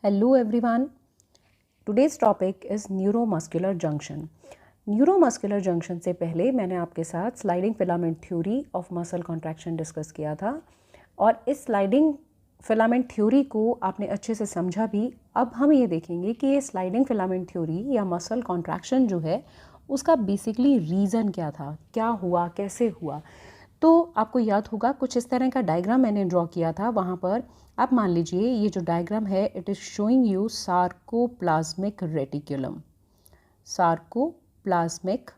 Hello everyone. Today's topic is neuromuscular junction. Neuromuscular junction से पहले मैंने आपके साथ sliding filament theory of muscle contraction discuss किया था और इस स्लाइडिंग फिलामेंट थ्योरी को आपने अच्छे से समझा भी। अब हम ये देखेंगे कि ये स्लाइडिंग फिलामेंट थ्योरी या मसल कॉन्ट्रैक्शन जो है उसका बेसिकली रीज़न क्या था, क्या हुआ, कैसे हुआ। तो आपको याद होगा कुछ इस तरह का डायग्राम मैंने ड्रॉ किया था। वहाँ पर आप मान लीजिए ये जो डायग्राम है it is showing you sarcoplasmic reticulum. Sarcoplasmic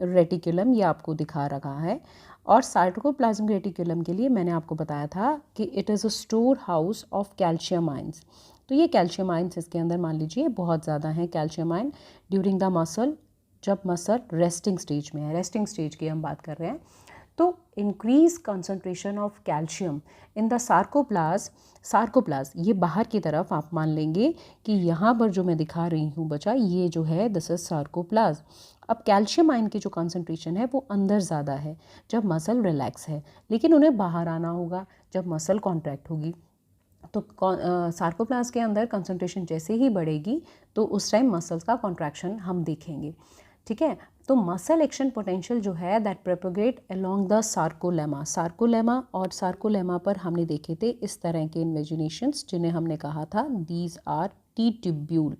reticulum ये आपको दिखा रखा है और सार्कोप्लाज्मिक रेटिकुलम के लिए मैंने आपको बताया था कि it is a store house of calcium ions. तो ये कैल्शियम आयंस इसके अंदर मान लीजिए बहुत ज़्यादा हैं calcium ion during the muscle, जब मसल रेस्टिंग स्टेज में है। रेस्टिंग स्टेज की हम बात कर रहे हैं। तो increase concentration of calcium in the sarcoplasm ये बाहर की तरफ आप मान लेंगे कि यहाँ पर जो मैं दिखा रही हूँ बच्चा ये जो है दिस इज सार्कोप्लाज। अब कैल्शियम आयन की जो कंसंट्रेशन है वो अंदर ज़्यादा है जब मसल रिलैक्स है, लेकिन उन्हें बाहर आना होगा जब मसल कॉन्ट्रैक्ट होगी। तो सार्कोप्लाज के अंदर कंसंट्रेशन जैसे ही बढ़ेगी तो उस टाइम मसल्स का कॉन्ट्रैक्शन हम देखेंगे। ठीक है, तो मसल एक्शन पोटेंशियल जो है that propagate along the sarcolemma और सार्कोलेमा पर हमने देखे थे इस तरह के इन्वेजिनेशंस जिन्हें हमने कहा था these are T tubule.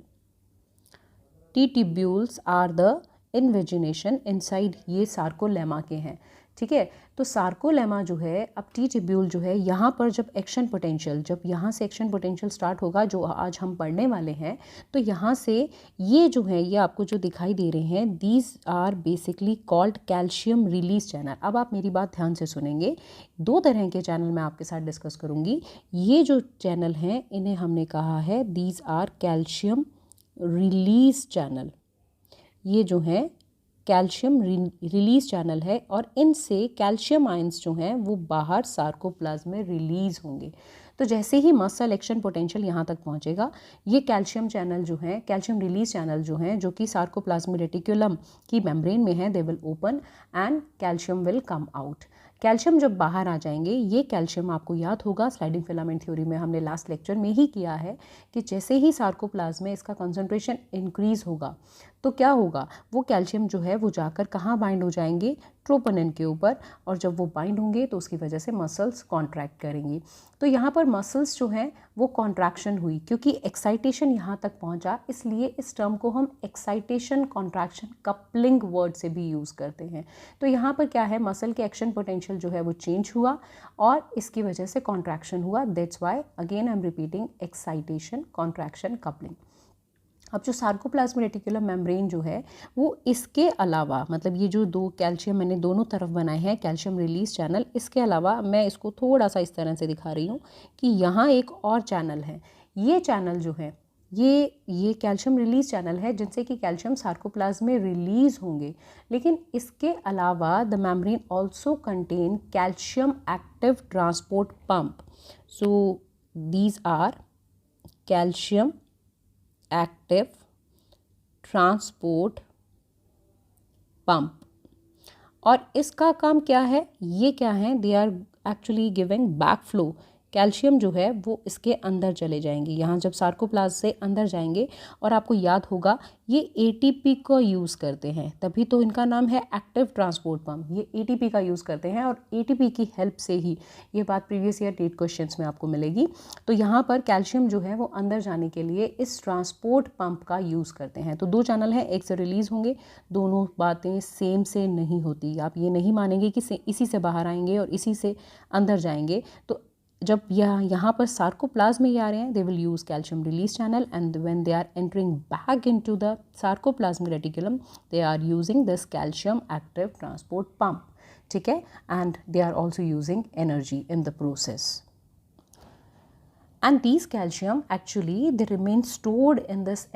T tubules are the invagination inside ये सार्कोलेमा के हैं। ठीक है, तो सार्कोलेमा जो है, अब टी ट्यूब्यूल जो है यहाँ पर जब एक्शन पोटेंशियल, जब यहाँ से एक्शन पोटेंशियल स्टार्ट होगा जो आज हम पढ़ने वाले हैं, तो यहाँ से ये जो है ये आपको जो दिखाई दे रहे हैं these are basically called calcium release channel. अब आप मेरी बात ध्यान से सुनेंगे, दो तरह के चैनल मैं आपके साथ डिस्कस करूँगी। ये जो चैनल हैं इन्हें हमने कहा है these are calcium release channel. ये जो है कैल्शियम रिलीज चैनल है और इनसे कैल्शियम आयंस जो हैं वो बाहर सार्कोप्लाज्म में रिलीज होंगे। तो जैसे ही मसल एक्शन पोटेंशियल यहाँ तक पहुँचेगा ये कैल्शियम चैनल जो है, कैल्शियम रिलीज चैनल जो हैं जो कि सार्कोप्लाज्मिक रेटिकुलम की मेम्ब्रेन में है, they will open and calcium will come out. Calcium जब बाहर आ जाएंगे, ये कैल्शियम आपको याद होगा स्लाइडिंग फिलामेंट थ्योरी में हमने लास्ट लेक्चर में ही किया है कि जैसे ही सार्कोप्लाज्म में इसका कंसंट्रेशन इंक्रीज होगा तो क्या होगा, वो कैल्शियम जो है वो जाकर कहाँ बाइंड हो जाएंगे, ट्रोपोनिन के ऊपर, और जब वो बाइंड होंगे तो उसकी वजह से मसल्स कॉन्ट्रैक्ट करेंगी। तो यहाँ पर मसल्स जो हैं वो कॉन्ट्रैक्शन हुई क्योंकि एक्साइटेशन यहाँ तक पहुँचा, इसलिए इस टर्म को हम एक्साइटेशन कॉन्ट्रैक्शन कपलिंग वर्ड से भी यूज़ करते हैं। तो यहाँ पर क्या है, मसल के एक्शन पोटेंशियल जो है वो चेंज हुआ और इसकी वजह से कॉन्ट्रैक्शन हुआ। That's why again I am repeating excitation contraction coupling. अब जो सार्कोप्लाज्मिक रेटिकुलम मेम्ब्रेन जो है वो इसके अलावा, मतलब ये जो दो कैल्शियम मैंने दोनों तरफ बनाए हैं कैल्शियम रिलीज चैनल, इसके अलावा मैं इसको थोड़ा सा इस तरह से दिखा रही हूँ कि यहाँ एक और चैनल है। ये चैनल जो है ये कैल्शियम रिलीज चैनल है जिनसे कि कैल्शियम सार्कोप्लाज्म में रिलीज होंगे, लेकिन इसके अलावा the membrane also contain calcium active transport pump. So these are calcium active transport pump. और इसका काम क्या है, ये क्या है, they are actually giving back flow. Calcium जो है वो इसके अंदर चले जाएंगे, यहाँ जब सार्कोप्लाज्म से अंदर जाएंगे, और आपको याद होगा ये एटीपी को यूज़ करते हैं, तभी तो इनका नाम है एक्टिव ट्रांसपोर्ट पंप। ये एटीपी का यूज़ करते हैं और एटीपी की हेल्प से ही, ये बात प्रीवियस ईयर टेट क्वेश्चंस में आपको मिलेगी। तो यहाँ पर कैल्शियम जो है वो अंदर जाने के लिए इस ट्रांसपोर्ट पंप का यूज़ करते हैं। तो दो चैनल हैं, एक से रिलीज़ होंगे, दोनों बातें सेम से नहीं होती। आप ये नहीं मानेंगे कि इसी से बाहर आएंगे और इसी से अंदर जाएंगे। तो जब यहाँ पर सार्कोप्लाज्म में आ रहे हैं they will use calcium release channel, and when they are entering back into the sarcoplasmic reticulum they are using this calcium active transport pump. ठीक है, and they are also using energy in the process, and these calcium actually they remain stored in this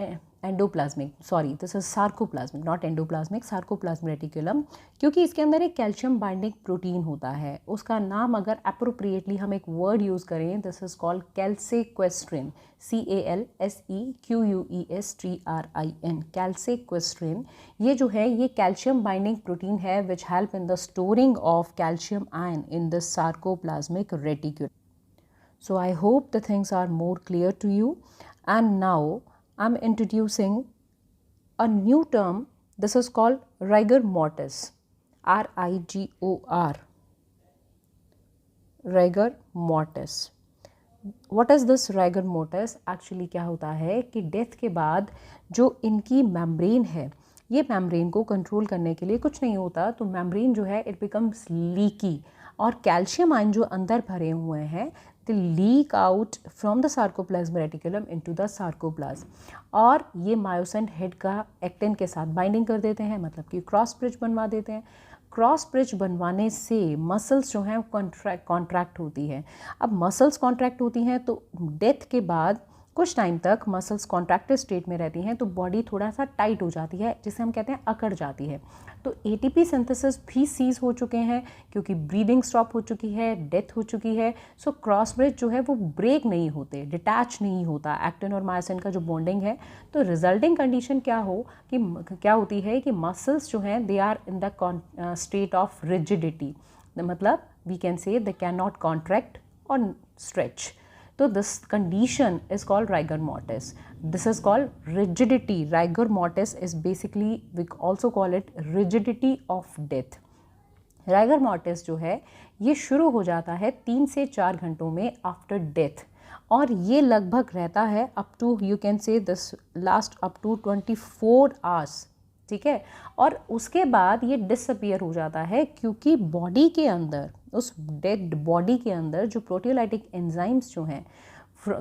this is sarcoplasmic, not endoplasmic, sarcoplasmic reticulum, क्योंकि इसके अंदर एक calcium binding protein होता है। उसका नाम अगर अप्रोप्रिएटली हम एक वर्ड यूज़ करें, दिस इज कॉल्ड कैल्सेक्वेस्ट्रिन, CALSEQUESTRIN, कैल्सेक्वेस्ट्रिन। ये जो है ये कैल्शियम बाइंडिंग प्रोटीन है which help in the storing of calcium ion in the sarcoplasmic reticulum. So I hope the things are more clear to you, And now I'm introducing a new term. This is called rigor mortis. R-I-G-O-R. rigor mortis. What is this rigor mortis? Actually क्या होता है कि death के बाद जो इनकी membrane है, ये मेम्ब्रेन को कंट्रोल करने के लिए कुछ नहीं होता, तो मेम्ब्रेन जो है इट बिकम्स लीकी, और कैल्शियम आयन जो अंदर भरे हुए हैं they leak out from the sarcoplasm reticulum into the sarcoplasm, और ये मायोसिन हेड का एक्टिन के साथ बाइंडिंग कर देते हैं, मतलब कि क्रॉस ब्रिज बनवा देते हैं। क्रॉस ब्रिज बनवाने से मसल्स जो हैं कॉन्ट्रैक्ट होती है। अब मसल्स कॉन्ट्रैक्ट होती हैं तो डेथ के बाद कुछ टाइम तक मसल्स कॉन्ट्रैक्टेड स्टेट में रहती हैं, तो बॉडी थोड़ा सा टाइट हो जाती है, जिसे हम कहते हैं अकड़ जाती है। तो एटीपी सिंथेसिस भी सीज हो चुके हैं क्योंकि ब्रीदिंग स्टॉप हो चुकी है, डेथ हो चुकी है। सो क्रॉस ब्रिज जो है वो ब्रेक नहीं होते, डिटैच नहीं होता एक्टिन और मायोसिन का जो बॉन्डिंग है। तो रिजल्टिंग कंडीशन क्या होती है कि मसल्स जो हैं they are in the state of rigidity, मतलब we can say they can not contract और stretch. So this condition is called rigor mortis. This is called rigidity. Rigor mortis is basically, we also call it rigidity of death. rigor mortis जो है ये शुरू हो जाता है 3 से 4 घंटों में आफ्टर डेथ, और ये लगभग रहता है up to, you can say this last up to 24 hours, ठीक है। और उसके बाद ये डिसअपियर हो जाता है क्योंकि बॉडी के अंदर, उस डेड बॉडी के अंदर जो प्रोटियोलाइटिक एंजाइम्स जो हैं,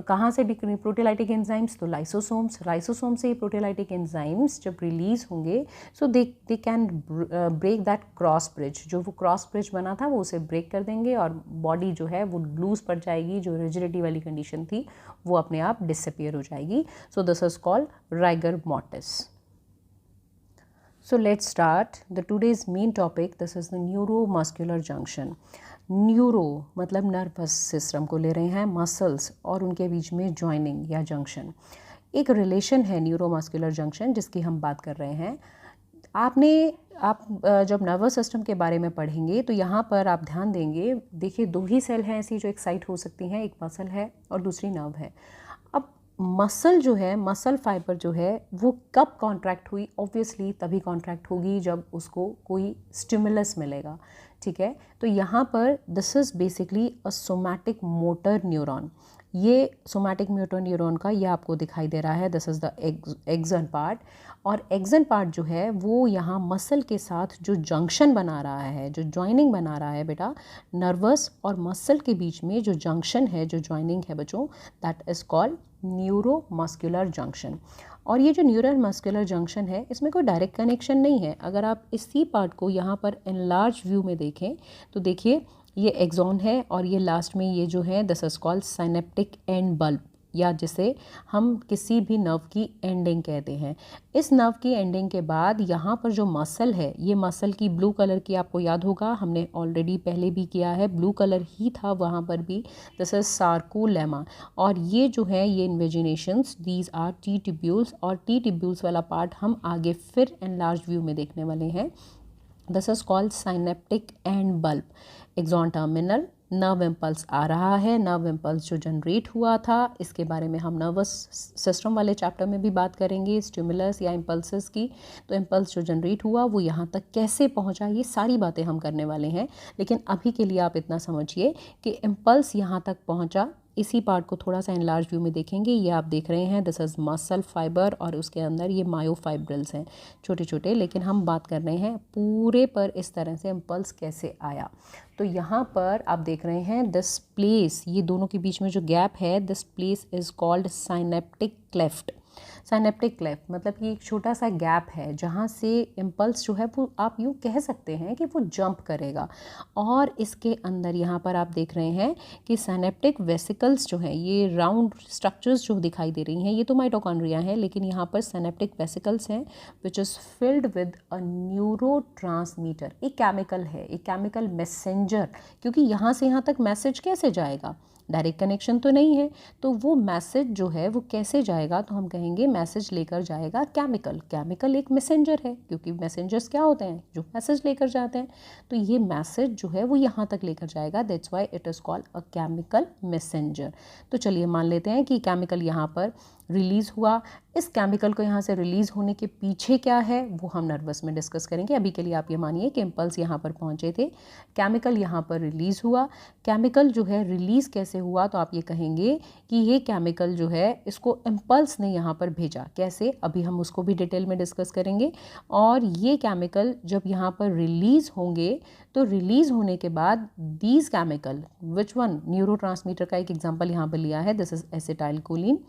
कहाँ से भी प्रोटियोलाइटिक एंजाइम्स, तो लाइसोसोम से प्रोटियोलाइटिक एंजाइम्स जब रिलीज होंगे so they can break that cross bridge. जो वो क्रॉस ब्रिज बना था वो उसे ब्रेक कर देंगे और बॉडी जो है वो लूज पड़ जाएगी, जो रिजिडिटी वाली कंडीशन थी वो अपने आप डिसअपियर हो जाएगी। So this is called rigor mortis. So let's start the today's main topic. This is the neuromuscular junction. Neuro मतलब नर्वस सिस्टम को ले रहे हैं, मसल्स और उनके बीच में जॉइनिंग या जंक्शन, एक रिलेशन है न्यूरोमस्कुलर जंक्शन जिसकी हम बात कर रहे हैं। आप जब नर्वस सिस्टम के बारे में पढ़ेंगे तो यहाँ पर आप ध्यान देंगे, देखिए 2 ही सेल हैं ऐसी जो एक्साइट हो सकती हैं, एक मसल है और दूसरी नर्व है। अब मसल जो है, मसल फाइबर जो है वो कब कॉन्ट्रैक्ट हुई? ऑब्वियसली तभी कॉन्ट्रैक्ट होगी जब उसको कोई स्टिमुलस मिलेगा, ठीक है। तो यहाँ पर this is basically a somatic motor neuron. ये सोमैटिक मोटर न्यूरॉन का ये आपको दिखाई दे रहा है, this is the action part, और एक्सन पार्ट जो है वो यहाँ मसल के साथ जो जंक्शन बना रहा है, जो जॉइनिंग बना रहा है बेटा, नर्वस और मसल के बीच में जो जंक्शन है, जो जॉइनिंग है बच्चों, that is called neuromuscular junction. और ये जो न्यूरल मस्कुलर जंक्शन है इसमें कोई डायरेक्ट कनेक्शन नहीं है। अगर आप इसी पार्ट को यहाँ पर एनलार्ज व्यू में देखें तो देखिए ये एक्सॉन है और ये लास्ट में ये जो है this is called synaptic end bulb, या जिसे हम किसी भी नर्व की एंडिंग कहते हैं। इस नर्व की एंडिंग के बाद यहाँ पर जो मसल है, ये मसल की ब्लू कलर की, आपको याद होगा हमने ऑलरेडी पहले भी किया है, ब्लू कलर ही था वहाँ पर भी, दिस इज सार्कोलेमा। और ये जो है ये invaginations, these are T tubules, और टी ट्यूब्यूल्स वाला पार्ट हम आगे फिर एनलार्ज व्यू में देखने वाले हैं। This is called synaptic end bulb. Axon terminal nerve impulse आ रहा है, नर्व इम्पल्स जो जनरेट हुआ था इसके बारे में हम नर्वस सिस्टम वाले चैप्टर में भी बात करेंगे, स्टिमुलस या इम्पल्सेस की। तो इम्पल्स जो जनरेट हुआ वो यहाँ तक कैसे पहुँचा, ये सारी बातें हम करने वाले हैं। लेकिन अभी के लिए आप इतना समझिए कि इम्पल्स यहाँ तक पहुँचा, इसी पार्ट को थोड़ा सा एनलार्ज व्यू में देखेंगे। ये आप देख रहे हैं दिस इज़ मसल फाइबर, और उसके अंदर ये मायोफाइब्रिल्स हैं छोटे छोटे, लेकिन हम बात कर रहे हैं पूरे पर इस तरह से इम्पल्स कैसे आया। तो यहाँ पर आप देख रहे हैं दिस प्लेस, ये दोनों के बीच में जो गैप है, this place is called synaptic cleft. Synaptic cleft मतलब कि एक छोटा सा गैप है जहाँ से इम्पल्स जो है वो आप यूँ कह सकते हैं कि वो जंप करेगा। और इसके अंदर यहाँ पर आप देख रहे हैं कि साइनेप्टिक वेसिकल्स जो हैं, ये राउंड स्ट्रक्चर्स जो दिखाई दे रही हैं ये तो माइटोकॉन्ड्रिया हैं, लेकिन यहाँ पर साइनेप्टिक वेसिकल्स हैं which is filled with a neurotransmitter. एक केमिकल है, एक केमिकल मैसेंजर, क्योंकि यहाँ से यहाँ तक मैसेज कैसे जाएगा, डायरेक्ट कनेक्शन तो नहीं है, तो वो मैसेज जो है वो कैसे जाएगा, तो हम कहेंगे मैसेज लेकर जाएगा केमिकल। केमिकल एक मैसेंजर है, क्योंकि मैसेंजर्स क्या होते हैं, जो मैसेज लेकर जाते हैं। तो ये मैसेज जो है वो यहाँ तक लेकर जाएगा, that's why it is called a chemical messenger. तो चलिए मान लेते हैं कि केमिकल यहाँ पर रिलीज़ हुआ। इस केमिकल को यहाँ से रिलीज़ होने के पीछे क्या है वो हम नर्वस में डिस्कस करेंगे। अभी के लिए आप ये मानिए कि इम्पल्स यहाँ पर पहुँचे थे, केमिकल यहाँ पर रिलीज़ हुआ। केमिकल जो है रिलीज़ कैसे हुआ, तो आप ये कहेंगे कि ये केमिकल जो है इसको इम्पल्स ने यहाँ पर भेजा। कैसे, अभी हम उसको भी डिटेल में डिस्कस करेंगे। और ये केमिकल जब यहाँ पर रिलीज़ होंगे तो रिलीज़ होने के बाद these chemical which one, neurotransmitter का एक एग्जांपल यहाँ पर लिया है, दिस इज़ एसिटाइलकोलिन।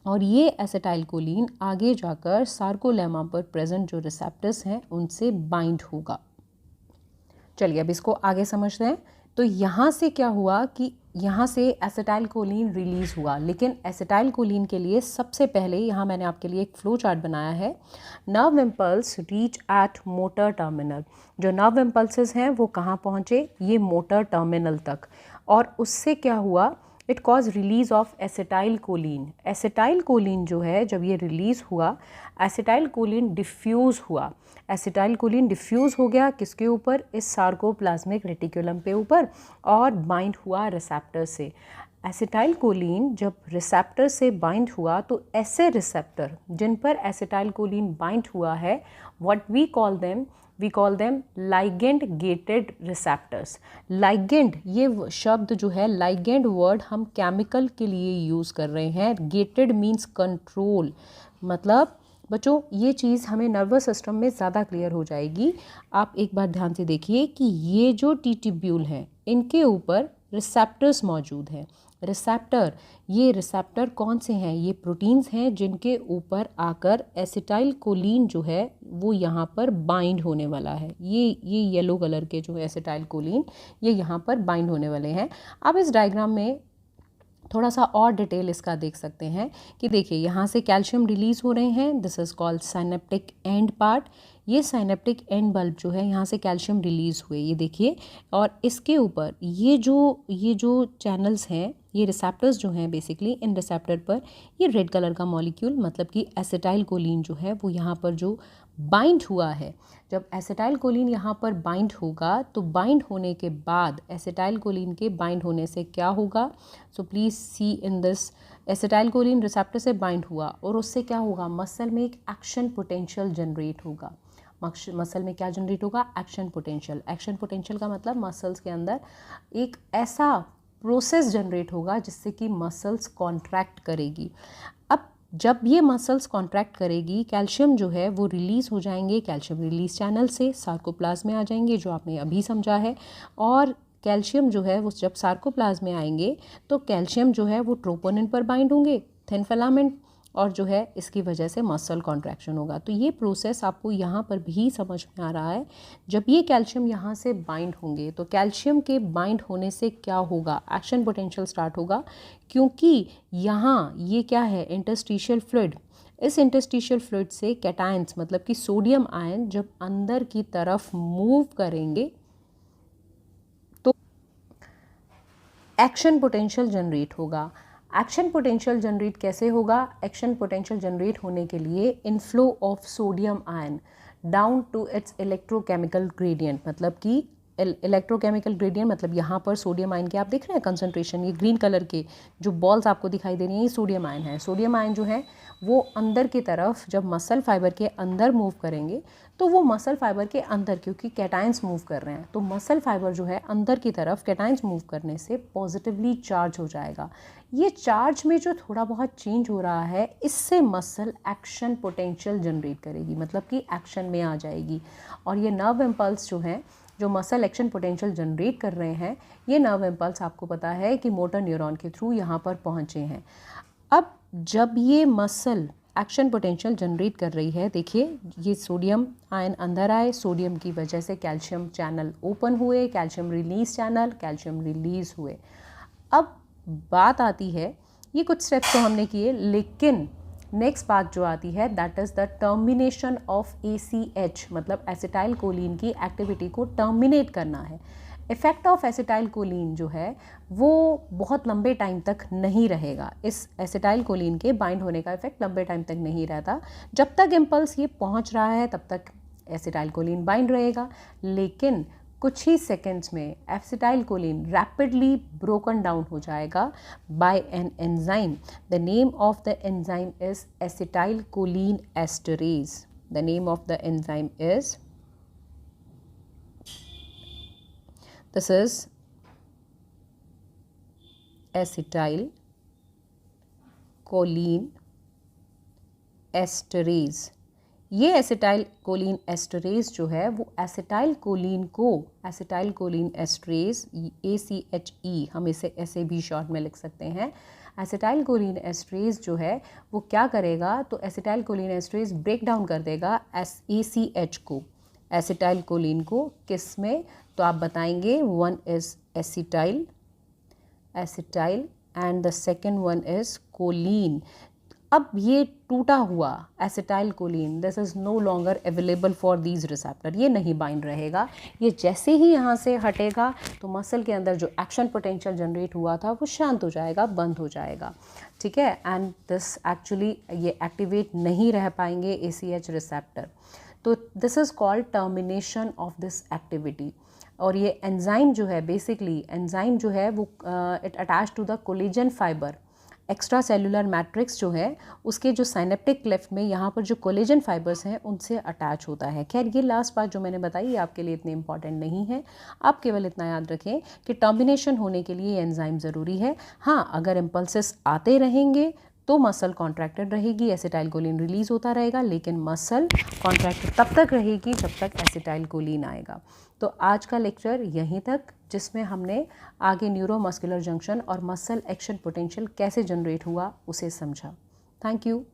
और ये एसिटाइलकोलिन आगे जाकर सार्कोलेमा पर प्रेजेंट जो रिसेप्टर्स हैं उनसे बाइंड होगा। चलिए अब इसको आगे समझते हैं। तो यहाँ से क्या हुआ कि यहाँ से एसिटाइलकोलिन रिलीज़ हुआ, लेकिन एसिटाइलकोलिन के लिए सबसे पहले यहाँ मैंने आपके लिए एक फ्लो चार्ट बनाया है। Nerve impulse reach at motor terminal. जो नर्व इम्पल्सेस हैं वो कहाँ पहुँचे, ये मोटर टर्मिनल तक। और उससे क्या हुआ, it cause release of acetylcholine. Acetylcholine जो है जब ये रिलीज़ हुआ, एसिटाइलकोलिन डिफ्यूज़ हुआ। एसिटाइलकोलिन डिफ्यूज़ हो गया किसके ऊपर, इस सार्कोप्लाज्मिक रेटिकुलम पे ऊपर, और बाइंड हुआ रिसेप्टर से। एसिटाइलकोलिन जब रिसेप्टर से बाइंड हुआ तो ऐसे रिसेप्टर जिन पर एसिटाइलकोलिन बाइंड हुआ है, what we call them ligand gated receptors. Ligand ये शब्द जो है, लाइगेंड वर्ड हम केमिकल के लिए यूज़ कर रहे हैं। Gated means control. मतलब बच्चों ये चीज़ हमें नर्वस सिस्टम में ज़्यादा क्लियर हो जाएगी। आप एक बार ध्यान से देखिए कि ये जो टिट्यूब्यूल हैं इनके ऊपर रिसेप्टर्स मौजूद हैं। रिसेप्टर, ये रिसेप्टर कौन से हैं, ये प्रोटीन्स हैं जिनके ऊपर आकर एसिटाइलकोलिन जो है वो यहाँ पर बाइंड होने वाला है। ये येलो कलर के जो है एसिटाइलकोलिन, ये यहाँ पर बाइंड होने वाले हैं। आप इस डायग्राम में थोड़ा सा और डिटेल इसका देख सकते हैं कि देखिए यहाँ से कैल्शियम रिलीज़ हो रहे हैं, this is called synaptic and part. ये साइनेप्टिक एंड बल्ब जो है यहाँ से कैल्शियम रिलीज़ हुए, ये देखिए। और इसके ऊपर ये जो चैनल्स हैं, ये रिसेप्टर्स जो हैं बेसिकली, इन रिसेप्टर पर ये रेड कलर का मॉलिक्यूल मतलब कि एसिटाइलकोलिन जो है वो यहाँ पर जो बाइंड हुआ है। जब एसिटाइलकोलिन यहाँ पर बाइंड होगा तो बाइंड होने के बाद एसिटाइलकोलिन के बाइंड होने से क्या होगा, so please see in this, acetylcholine receptor से बाइंड हुआ और उससे क्या होगा, मसल में एक एक्शन पोटेंशियल जनरेट होगा। मसल में क्या जनरेट होगा, एक्शन पोटेंशियल। एक्शन पोटेंशियल का मतलब मसल्स के अंदर एक ऐसा प्रोसेस जनरेट होगा जिससे कि मसल्स कॉन्ट्रैक्ट करेगी। अब जब ये मसल्स कॉन्ट्रैक्ट करेगी, कैल्शियम जो है वो रिलीज़ हो जाएंगे, कैल्शियम रिलीज चैनल से सार्कोप्लाज्म में आ जाएंगे, जो आपने अभी समझा है। और कैल्शियम जो है वो जब सार्कोप्लाज्म में आएंगे तो कैल्शियम जो है वो ट्रोपोनिन पर बाइंड होंगे, थिन फिलामेंट, और जो है इसकी वजह से मसल कॉन्ट्रैक्शन होगा। तो ये प्रोसेस आपको यहाँ पर भी समझ में आ रहा है। जब ये कैल्शियम यहाँ से बाइंड होंगे तो कैल्शियम के बाइंड होने से क्या होगा, एक्शन पोटेंशियल स्टार्ट होगा, क्योंकि यहाँ ये क्या है, इंटरस्टिशियल फ्लूइड। इस इंटरस्टिशियल फ्लूइड से कैटायंस मतलब कि सोडियम आयन जब अंदर की तरफ मूव करेंगे तो एक्शन पोटेंशियल जनरेट होगा। एक्शन पोटेंशियल जनरेट कैसे होगा, एक्शन पोटेंशियल जनरेट होने के लिए inflow of sodium ion down to its electrochemical gradient. मतलब कि इलेक्ट्रोकेमिकल ग्रेडियंट मतलब यहाँ पर सोडियम आयन के आप देख रहे हैं कंसंट्रेशन, ये ग्रीन कलर के जो बॉल्स आपको दिखाई दे रही हैं ये सोडियम आयन है। सोडियम आयन जो है वो अंदर की तरफ जब मसल फाइबर के अंदर मूव करेंगे तो वो मसल फाइबर के अंदर, क्योंकि कैटायंस मूव कर रहे हैं तो मसल फाइबर जो है अंदर की तरफ कैटायंस मूव करने से पॉजिटिवली चार्ज हो जाएगा। ये चार्ज में जो थोड़ा बहुत चेंज हो रहा है इससे मसल एक्शन पोटेंशियल जनरेट करेगी, मतलब कि एक्शन में आ जाएगी। और ये नर्व इम्पल्स जो हैं जो मसल एक्शन पोटेंशियल जनरेट कर रहे हैं, ये नर्व इम्पल्स आपको पता है कि मोटर न्यूरॉन के थ्रू यहाँ पर पहुँचे हैं। अब जब ये मसल एक्शन पोटेंशियल जनरेट कर रही है, देखिए ये सोडियम आयन अंदर आए, सोडियम की वजह से कैल्शियम चैनल ओपन हुए, calcium release channel, calcium release हुए। अब बात आती है, ये कुछ स्टेप्स तो हमने किए, लेकिन नेक्स्ट बात जो आती है that is the termination of ACH, मतलब एसिटाइलकोलिन की एक्टिविटी को टर्मिनेट करना है। इफ़ेक्ट ऑफ एसिटाइलकोलिन जो है वो बहुत लंबे टाइम तक नहीं रहेगा। इस एसिटाइलकोलिन के बाइंड होने का इफेक्ट लंबे टाइम तक नहीं रहता। जब तक इम्पल्स ये पहुंच रहा है तब तक एसिटाइलकोलिन बाइंड रहेगा, लेकिन कुछ ही सेकेंड्स में acetylcholine rapidly broken down हो जाएगा by an enzyme. The name of the enzyme is acetylcholinesterase. The name of the enzyme is, this is acetylcholinesterase. ये acetylcholinesterase जो है वो acetyl choline esterase ACHE, हम इसे ऐसे भी शॉर्ट में लिख सकते हैं. एसिटाइल कोलिन एस्टरेज जो है वो क्या करेगा, तो acetylcholinesterase break down कर देगा ACH को, एसिटाइल कोलिन को. किस में, तो आप बताएंगे one is acetyl and the second one is choline. अब ये टूटा हुआ acetylcholine, this is no longer available for these receptor. ये नहीं बाइंड रहेगा. ये जैसे ही यहाँ से हटेगा तो मसल के अंदर जो एक्शन पोटेंशियल जनरेट हुआ था वो शांत हो जाएगा, बंद हो जाएगा. ठीक है. एंड दिस एक्चुअली ये एक्टिवेट नहीं रह पाएंगे ACH रिसेप्टर. तो this is called termination of this activity. और ये एंजाइम जो है, बेसिकली एंजाइम जो है वो it attach to the collagen fibre. Extracellular matrix जो है उसके जो साइनेप्टिक क्लेफ्ट में यहाँ पर जो कोलेजन फाइबर्स हैं उनसे अटैच होता है. खैर ये लास्ट बात जो मैंने बताई ये आपके लिए इतनी इंपॉर्टेंट नहीं है. आप केवल इतना याद रखें कि टर्मिनेशन होने के लिए एंजाइम ज़रूरी है. हाँ, अगर इम्पल्सेस आते रहेंगे तो मसल कॉन्ट्रैक्टेड रहेगी, एसिटाइल कोलिन रिलीज होता रहेगा, लेकिन मसल कॉन्ट्रैक्टेड तब तक रहेगी जब तक एसिटाइल कोलिन आएगा. तो आज का लेक्चर यहीं तक, जिसमें हमने आगे न्यूरोमस्कुलर जंक्शन और मसल एक्शन पोटेंशियल कैसे जनरेट हुआ उसे समझा. Thank you.